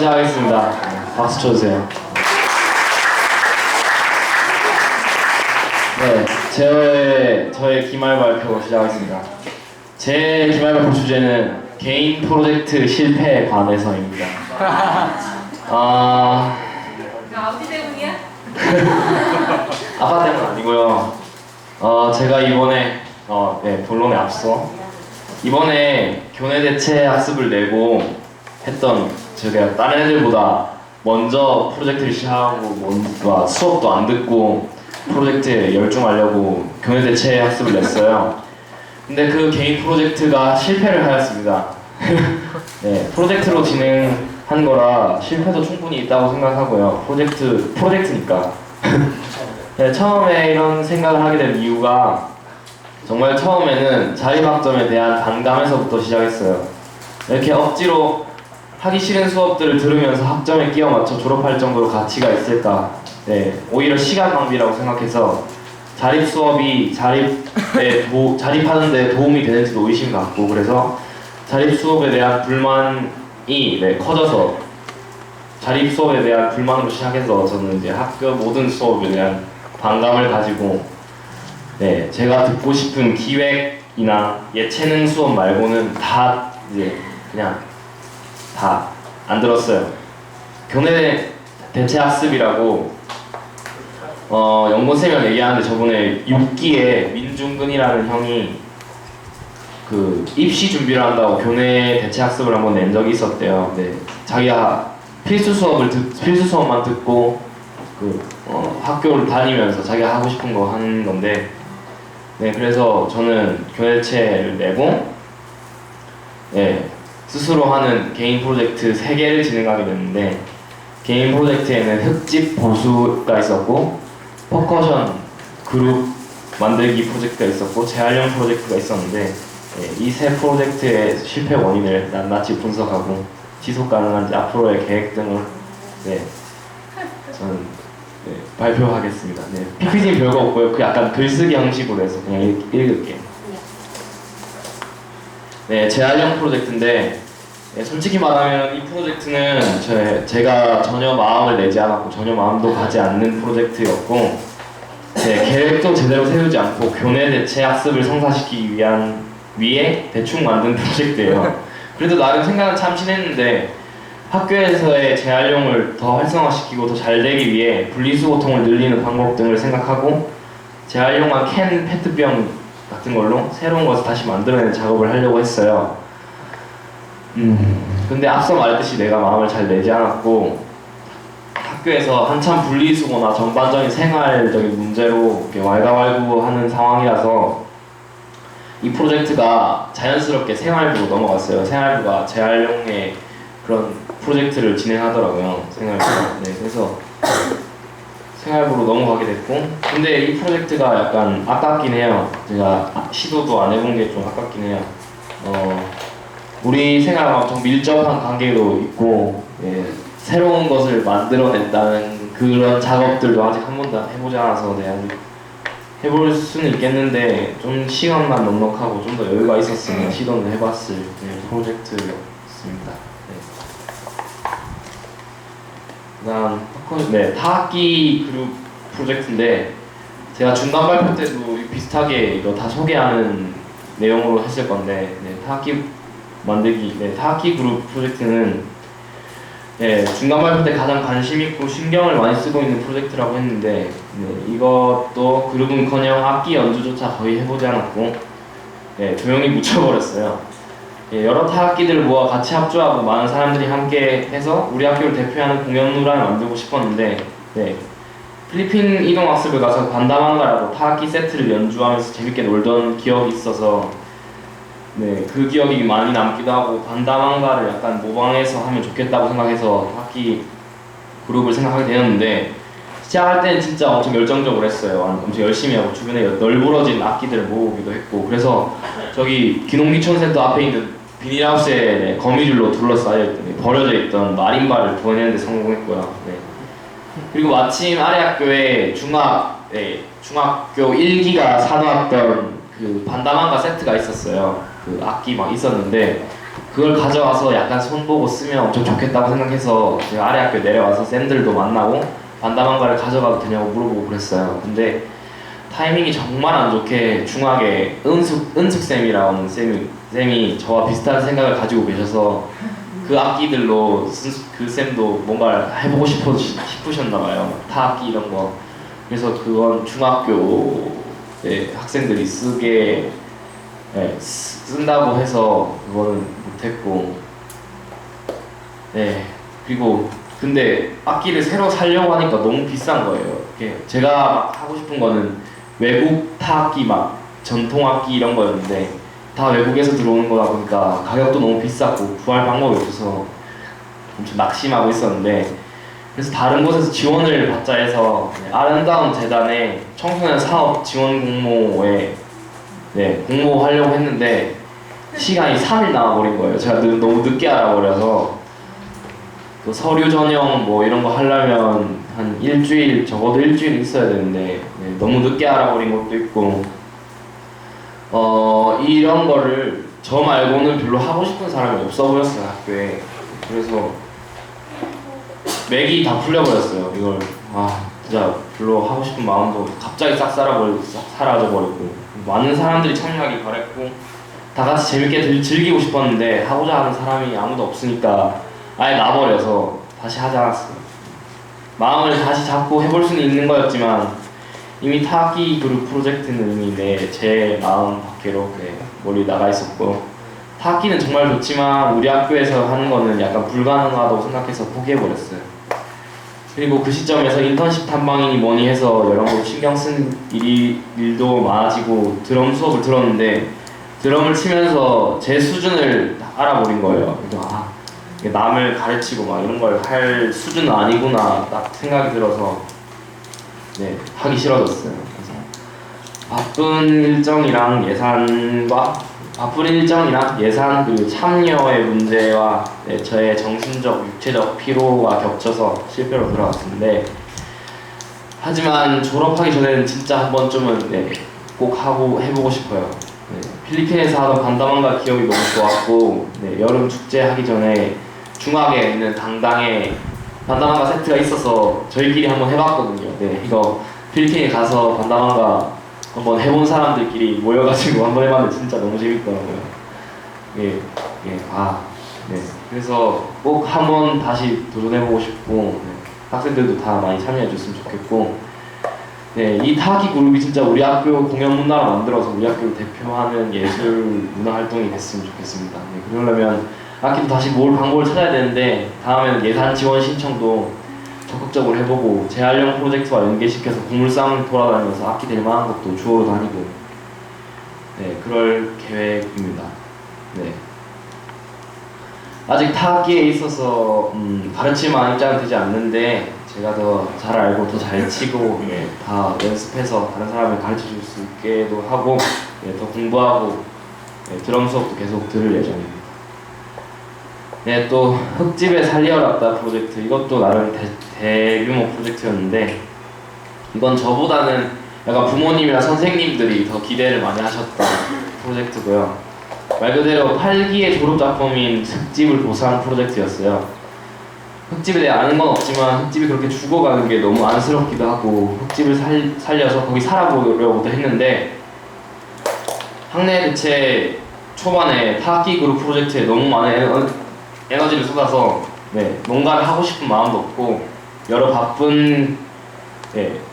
시작하겠습니다. 박수 쳐주세요. 네, 저의 기말 발표 시작하겠습니다. 제 기말 발표 주제는 개인 프로젝트 실패에 관해서입니다. 어디 때문이야? 아빠 때문 아니고요. 제가 이번에 본론에 앞서 이번에 교내 대체 학습을 내고 했던 제가 다른 애들보다 먼저 프로젝트를 시작하고 수업도 안 듣고 프로젝트에 열중하려고 교내 대체 학습을 냈어요. 근데 그 개인 프로젝트가 실패를 하였습니다. 네, 프로젝트로 진행한 거라 실패도 충분히 있다고 생각하고요. 프로젝트니까. 네, 처음에 이런 생각을 하게 된 이유가 정말 처음에는 자립학점에 대한 반감에서부터 시작했어요. 이렇게 억지로 하기 싫은 수업들을 들으면서 학점에 끼워 맞춰 졸업할 정도로 가치가 있을까? 네, 오히려 시간 낭비라고 생각해서 자립 수업이 자립하는 데 도움이 되는지도 의심 갖고, 그래서 자립 수업에 대한 불만이 커져서 자립 수업에 대한 불만으로 시작해서 저는 이제 학교 모든 수업에 대한 반감을 가지고 제가 듣고 싶은 기획이나 예체능 수업 말고는 다 이제 그냥 다 안 들었어요. 교내 대체 학습이라고 연구생이랑 얘기하는데 저번에 6기에 민중근이라는 형이 그 입시 준비를 한다고 교내 대체 학습을 한번 낸 적이 있었대요. 네, 자기가 필수 수업만 듣고 학교를 다니면서 자기가 하고 싶은 거 하는 건데, 그래서 저는 교내 대체를 내고 스스로 하는 개인 프로젝트 3개를 진행하게 됐는데, 개인 프로젝트에는 흙집 보수가 있었고 퍼커션 그룹 만들기 프로젝트가 있었고 재활용 프로젝트가 있었는데, 이 3 프로젝트의 실패 원인을 낱낱이 분석하고 지속 가능한지 앞으로의 계획 등을 저는 발표하겠습니다. PPT는 별거 없고요. 그 약간 글쓰기 형식으로 해서 그냥 읽을게요. 재활용 프로젝트인데, 솔직히 말하면 이 프로젝트는 제가 전혀 마음을 내지 않았고 전혀 마음도 가지 않는 프로젝트였고, 계획도 제대로 세우지 않고 교내 대체 학습을 성사시키기 위해 대충 만든 프로젝트예요. 그래도 나름 생각은 참신했는데 학교에서의 재활용을 더 활성화시키고 더 잘 되기 위해 분리수거통을 늘리는 방법 등을 생각하고 재활용한 캔 페트병 같은 걸로 새로운 것을 다시 만들어내는 작업을 하려고 했어요. 근데 앞서 말했듯이 내가 마음을 잘 내지 않았고 학교에서 한참 분리수거나 전반적인 생활적인 문제로 왈가왈부하는 상황이라서 이 프로젝트가 자연스럽게 생활부로 넘어갔어요. 생활부가 재활용의 그런 프로젝트를 진행하더라고요. 생활부가. 그래서 생활부로 넘어가게 됐고, 근데 이 프로젝트가 약간 아깝긴 해요. 제가 시도도 안 해본 게 좀 아깝긴 해요. 우리 생활과 엄청 밀접한 관계도 있고, 새로운 것을 만들어낸다는 그런 작업들도 아직 한 번도 해보지 않아서 아직 해볼 수는 있겠는데 좀 시간만 넉넉하고 좀 더 여유가 있었으면 시도는 해봤을 프로젝트였습니다. 그다음 타학기 그룹 프로젝트인데, 제가 중간 발표 때도 비슷하게 이거 다 소개하는 내용으로 했을 건데, 타학기 그룹 프로젝트는 중간 발표 때 가장 관심 있고 신경을 많이 쓰고 있는 프로젝트라고 했는데, 이것도 그룹은커녕 악기 연주조차 거의 해보지 않았고 조용히 묻혀버렸어요. 여러 타악기들을 모아 같이 합주하고 많은 사람들이 함께 해서 우리 학교를 대표하는 공연무라를 만들고 싶었는데, 필리핀 이동학습을 가서 반다망가라고 타악기 세트를 연주하면서 재밌게 놀던 기억이 있어서 그 기억이 많이 남기도 하고 반다망가를 약간 모방해서 하면 좋겠다고 생각해서 타악기 그룹을 생각하게 되었는데, 시작할 때는 진짜 엄청 열정적으로 했어요. 엄청 열심히 하고 주변에 널브러진 악기들을 모으기도 했고, 그래서 저기 기농기촌센터 앞에 있는 비닐하우스에 거미줄로 둘러싸여 있던 버려져 있던 마림바를 구해내는 데 성공했고요. 그리고 마침 아래 학교에 중학교 1기가 사놓았던 그 반다망가 세트가 있었어요. 그 악기 막 있었는데 그걸 가져와서 약간 손보고 쓰면 엄청 좋겠다고 생각해서 제가 아래 학교에 내려와서 쌤들도 만나고 반다망가를 가져가도 되냐고 물어보고 그랬어요. 근데 타이밍이 정말 안 좋게 중학에 은숙쌤이라는 쌤이 저와 비슷한 생각을 가지고 계셔서 그 악기들로 그 쌤도 뭔가 해보고 싶으셨나봐요. 타악기 이런 거. 그래서 그건 중학교 학생들이 쓰게 쓴다고 해서 그거는 못했고, 네. 그리고 근데 악기를 새로 사려고 하니까 너무 비싼 거예요. 제가 하고 싶은 거는 외국 타악기 막 전통 악기 이런 거였는데 다 외국에서 들어오는 거다 보니까 가격도 너무 비쌌고 구할 방법이 없어서 엄청 낙심하고 있었는데, 그래서 다른 곳에서 지원을 받자 해서 아름다운 재단의 청소년 사업 지원 공모에 공모하려고 했는데 시간이 3일 남아버린 거예요. 제가 너무 늦게 알아버려서 그 서류 전형 뭐 이런 거 하려면 한 일주일, 적어도 일주일 있어야 되는데 너무 늦게 알아버린 것도 있고, 이런 거를 저 말고는 별로 하고 싶은 사람이 없어 보였어요, 학교에. 그래서 맥이 다 풀려버렸어요. 이걸 진짜 별로 하고 싶은 마음도 갑자기 싹 사라져버렸고, 많은 사람들이 참여하길 바랬고 다 같이 재밌게 즐기고 싶었는데 하고자 하는 사람이 아무도 없으니까 아예 놔버려서 다시 하지 않았어요. 마음을 다시 잡고 해볼 수는 있는 거였지만 이미 타악기 그룹 프로젝트는 이미 제 마음 밖으로 멀리 나가 있었고, 타악기는 정말 좋지만 우리 학교에서 하는 거는 약간 불가능하다고 생각해서 포기해버렸어요. 그리고 그 시점에서 인턴십 탐방이니 뭐니 해서 여러 가지 신경 쓴 일도 많아지고 드럼 수업을 들었는데 드럼을 치면서 제 수준을 알아버린 거예요. 그래서 남을 가르치고 막 이런 걸 할 수준은 아니구나 딱 생각이 들어서 하기 싫어졌어요. 그래서 바쁜 일정이랑 예산 그리고 참여의 문제와 저의 정신적, 육체적 피로가 겹쳐서 실패로 돌아왔는데, 하지만 졸업하기 전에는 진짜 한 번쯤은 꼭 해보고 싶어요. 필리핀에서 하던 반다망가 기억이 너무 좋았고, 여름 축제 하기 전에 중학에 있는 당당에 반다망가 세트가 있어서 저희끼리 한번 해봤거든요. 이거 필리핀에 가서 반다망가 한번 해본 사람들끼리 모여가지고 한번 해봤는데 진짜 너무 재밌더라고요. 그래서 꼭 한번 다시 도전해보고 싶고, 학생들도 다 많이 참여해줬으면 좋겠고, 이 타악기 그룹이 진짜 우리 학교 공연 문화를 만들어서 우리 학교를 대표하는 예술 문화 활동이 됐으면 좋겠습니다. 그러려면 악기도 다시 모을 방법을 찾아야 되는데 다음에는 예산 지원 신청도 적극적으로 해보고 재활용 프로젝트와 연계시켜서 보물상 돌아다니면서 악기 될 만한 것도 주워로 다니고 그럴 계획입니다. 아직 타악기에 있어서 가르칠 만한 입장은 되지 않는데 제가 더 잘 알고 더 잘 치고 다 연습해서 다른 사람을 가르쳐 줄 수 있게도 하고 더 공부하고 드럼 수업도 계속 들을 예정입니다. 또 흙집에 살리어놨다 프로젝트, 이것도 나름 대규모 프로젝트였는데 이건 저보다는 약간 부모님이나 선생님들이 더 기대를 많이 하셨던 프로젝트고요. 말 그대로 8기의 졸업작품인 흙집을 보상한 프로젝트였어요. 흙집에 대해 아는 건 없지만 흙집이 그렇게 죽어가는 게 너무 안쓰럽기도 하고 흙집을 살려서 거기 살아보려고도 했는데, 학내 대체 초반에 타악기 그룹 프로젝트에 너무 많은 에너지를 쏟아서 뭔가를 하고 싶은 마음도 없고, 여러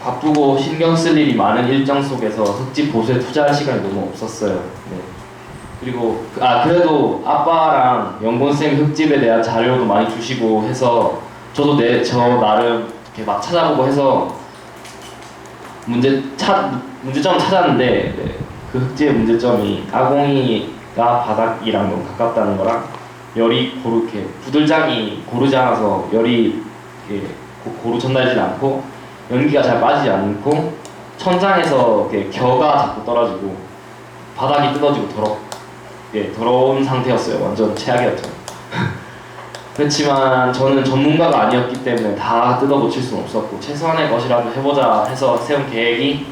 바쁘고 신경 쓸 일이 많은 일정 속에서 흙집 보수에 투자할 시간이 너무 없었어요. 그리고 그래도 아빠랑 영곤쌤이 흙집에 대한 자료도 많이 주시고 해서 저도 저 나름 이렇게 막 찾아보고 해서 문제점을 찾았는데 그 흙집의 문제점이 아공이가 바닥이랑 너무 가깝다는 거랑 열이 이렇게 부들장이 고르지 않아서 열이 고루 전달되지 않고 연기가 잘 빠지지 않고 천장에서 겨가 자꾸 떨어지고 바닥이 뜯어지고 더러운 상태였어요. 완전 최악이었죠. 그렇지만 저는 전문가가 아니었기 때문에 다 뜯어 고칠 수는 없었고 최소한의 것이라도 해보자 해서 세운 계획이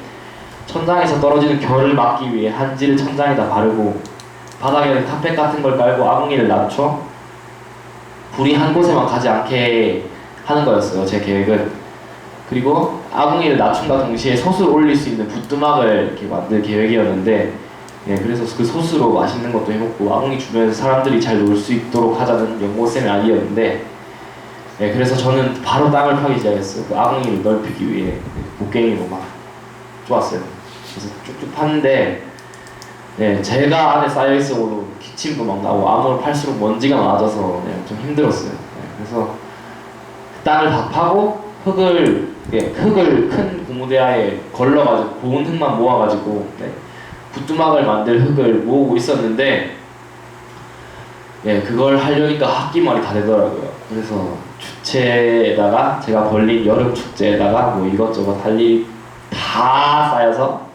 천장에서 떨어지는 결을 막기 위해 한지를 천장에다 바르고 바닥에는 카펫 같은 걸 깔고 아궁이를 낮춰 불이 한 곳에만 가지 않게 하는 거였어요, 제 계획은. 그리고 아궁이를 낮춘과 동시에 솥을 올릴 수 있는 붓두막을 이렇게 만들 계획이었는데, 예, 그래서 그 솥으로 맛있는 것도 해먹고 아궁이 주변에서 사람들이 잘 놀 수 있도록 하자는 연구쌤의 아이디어였는데, 예, 그래서 저는 바로 땅을 파기 시작했어요. 그 아궁이를 넓히기 위해 곡괭이로 막 쪼았어요. 그래서 쭉쭉 팠는데, 네, 제가 안에 쌓여있어도 기침도 막 나고 암호를 팔수록 먼지가 많아져서 좀 힘들었어요. 네, 그래서 땅을 다 파고 흙을 큰 고무대야에 걸러가지고 고운 흙만 모아가지고 붓두막을 만들 흙을 모으고 있었는데, 그걸 하려니까 학기말이 다 되더라고요. 그래서 주체에다가 제가 벌린 여름 축제에다가 뭐 이것저것 할 일이 다 쌓여서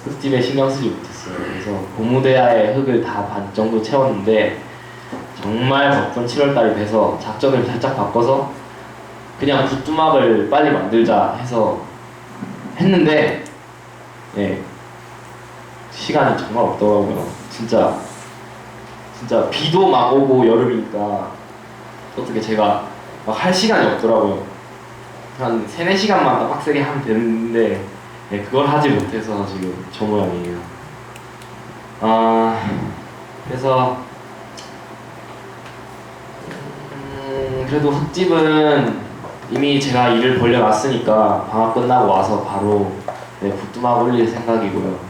흙집에 신경 쓰지 못했어요. 그래서 고무대야에 흙을 다 반 정도 채웠는데, 정말 바쁜 7월달이 돼서 작전을 살짝 바꿔서 그냥 붓두막을 빨리 만들자 해서 했는데, 시간이 정말 없더라고요. 진짜 비도 막 오고 여름이니까 어떻게 제가 막 할 시간이 없더라고요. 한 3-4시간만 빡세게 하면 되는데 그걸 하지 못해서 지금 저 모양이에요. 그래서 그래도 흙집은 이미 제가 일을 벌려놨으니까 방학 끝나고 와서 바로 붓두막 올릴 생각이고요.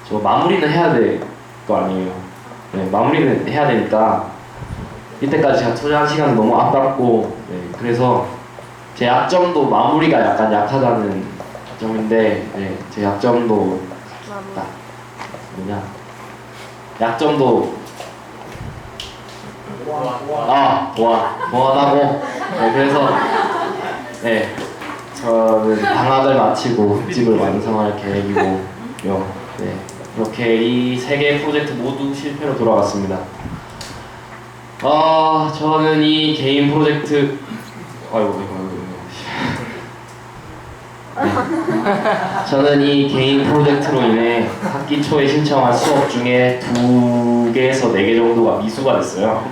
저 마무리는 해야 될 거 아니에요. 마무리는 해야 되니까 이때까지 제가 투자한 시간은 너무 아깝고, 그래서 제 약점도 마무리가 약간 약하다는 점인데, 제 약점도 약점도 보완하고, 그래서 저는 방학을 마치고 흙집을 완성할 계획이고요. 이렇게 이 3개의 프로젝트 모두 실패로 돌아갔습니다. 저는 이 개인 프로젝트 저는 이 개인 프로젝트로 인해 학기 초에 신청한 수업 중에 2개에서 4개 정도가 미수가 됐어요.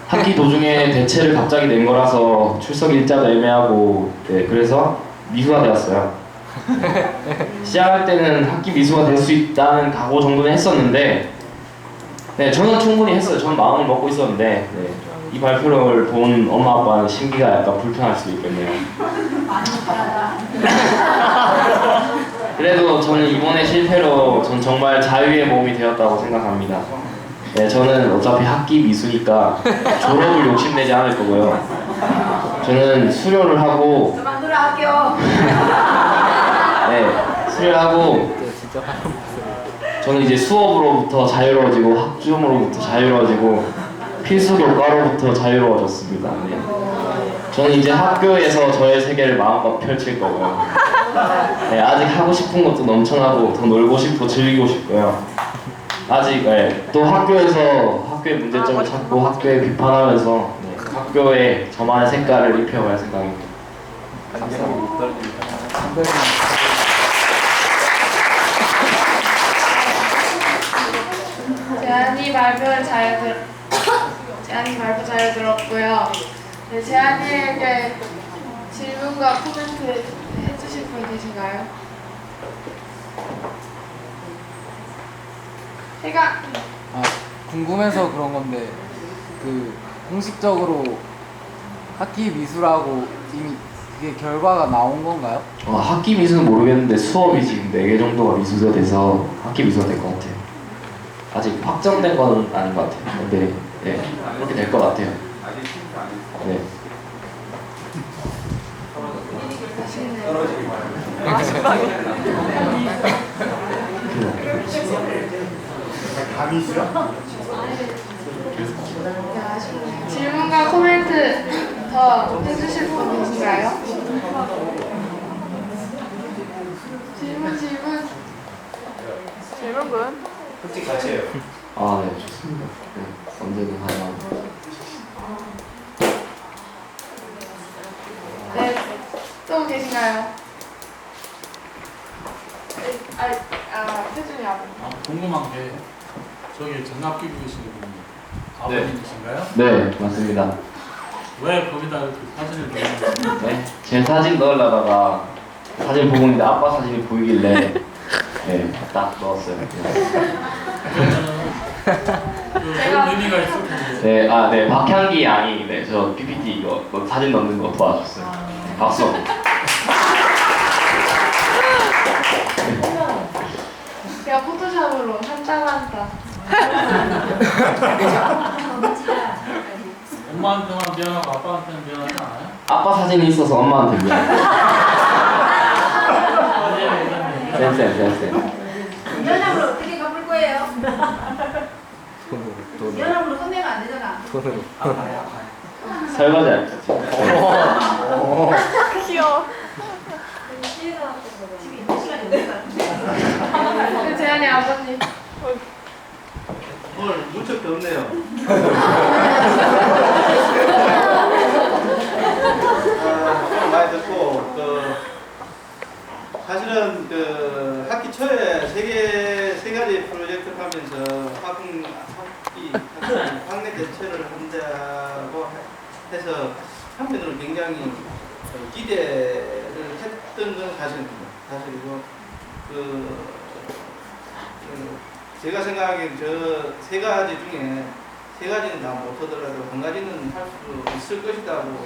학기 도중에 대체를 갑자기 낸 거라서 출석 일자도 애매하고, 그래서 미수가 되었어요. 시작할 때는 학기 미수가 될 수 있다는 각오 정도는 했었는데, 저는 충분히 했어요. 저는 마음을 먹고 있었는데, 이 발표를 본 엄마 아빠는 심기가 약간 불편할 수도 있겠네요. 그래도 저는 이번에 실패로 전 정말 자유의 몸이 되었다고 생각합니다. 저는 어차피 학기 미수니까 졸업을 욕심내지 않을 거고요. 저는 수료를 하고 그만두라 학교. 수료를 하고 저는 이제 수업으로부터 자유로워지고 학점으로부터 자유로워지고 필수 교과로부터 자유로워졌습니다. 저는 이제 학교에서 저의 세계를 마음껏 펼칠 거고요. 아직 하고 싶은 것도 넘쳐나고 더 놀고 싶고 즐기고 싶고요. 아직 또 학교에서 학교의 문제점을 찾고 학교에 비판하면서 학교에 저만의 색깔을 입혀갈 생각입니다. 재한이 발표 잘 들었고요. 재한이에게 질문과 코멘트 해주실 분 계신가요? 제가 궁금해서 그런 건데, 그 공식적으로 학기 미수라고 이미 그게 결과가 나온 건가요? 학기 미수는 모르겠는데 수업이 지금 4개 정도가 미수가 돼서 학기 미수가 될 것 같아요. 아직 확정된 건 아닌 것 같아요. 근데 그렇게 될 것 같아요. 질문과 코멘트 더 해주실 분 계신가요? 질문분? 솔직히 같이 해요. 네, 좋습니다. 언제든 하나. 또 계신가요? 태준이 아버님. 궁금한 게 저기 전납 끼고 계시는 분이 아버님이신가요? 네, 맞습니다. 왜 거기다 이렇게 사진을 넣는 네, 제 사진 넣으려다가 사진 보고 있는데 아빠 사진이 보이길래 네, 딱 넣었어요. 그런 의미가 있을 텐데. 네, 네, 박향기 양이 네, 저 PPT 이거 사진 넣는 거 도와줬어요. 박수. 제가 포토샵으로 한땀한땀. 엄마한테만 미안하고 아빠한테는 미안하지 않아요? 아빠 사진이 있어서 엄마한테 미안. 센. 연합으로 어떻게 갚을 거예요? 연합으로 손내면 안 되잖아. 설거지 할 거지. 귀여워. 집에 있는 시간이 없을 것 같은데. 재한이 아버님. 오늘 무척 덥네요. 오늘 많이 덥고 사실은 학기 초에 세 가지 프로젝트를 하면서 학내 대체를 한다고 해서 한편으로 굉장히 기대를 했던 건 사실입니다. 사실이고 제가 생각하기엔 저 세 가지 중에 세 가지는 다 못하더라도 한 가지는 할 수 있을 것이라고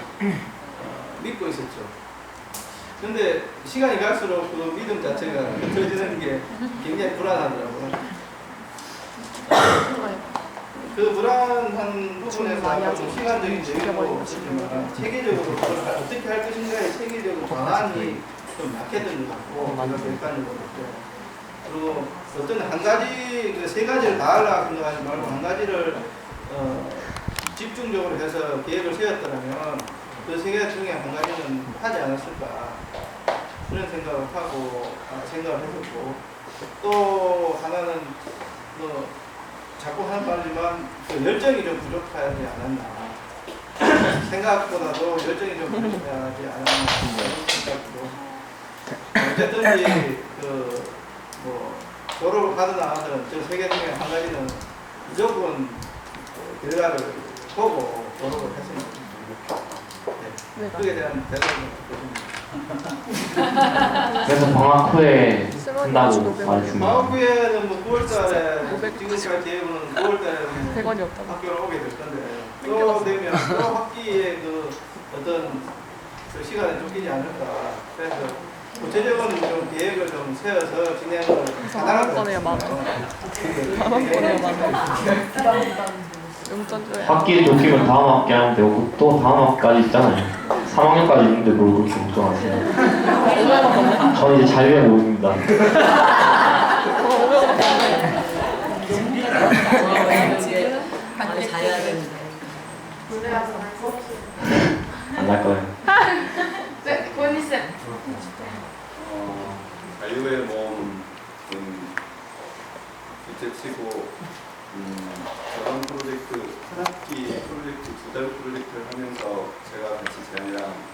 믿고 있었죠. 그런데 시간이 갈수록 그 믿음 자체가 흩어지는 게 굉장히 불안하더라고요. 그 불안한 부분에서 좀 시간적인 여유도 없었지만 체계적으로 그걸 어떻게 할 것인가에 체계적으로 방안이 좀 약했던 것 같고 객관적으로 그렇죠. 그리고 어떤 한 가지 그 세 가지를 다 하려고 생각하지 말고 한 가지를 집중적으로 해서 계획을 세웠더라면 그 세 가지 중에 한 가지는 하지 않았을까 그런 생각을 하고 생각을 했었고 또 하나는 자꾸 하는 말이지만 그 열정이 좀 부족하지 않았나 생각보다도 열정이 좀 부족하지 않았나 생각도 어쨌든지 졸업을 하든 안 하든 저 세 개 중에 한 가지는 무조건 결과를 보고 졸업을 했습니다. 네. 그에 대한 대답은 그래서 방학 후에 한다고 말했습니다. 방학 후에는 9월달에 지금까지 계획은 9월달에 학교를 오게 될 건데 또 되면 또 학기에 어떤 시간에 쫓기지 않을까. 그래서 구체적으로 좀 계획을 좀 세워서 진행을 하다가 학기 쫓기면 다음 학기 하면 되고 또 다음 학기까지 있잖아요. 3학년까지 있는데 뭘 그렇게 걱정하세요? 저는 이제 자유의 모임입니다. 안 할 거예요. 네, 보니쌤. 자유의 모험은 둘째치고 저번 프로젝트 한 학기 프로젝트 2달 프로젝트를 하면서 제가 같이 재한이랑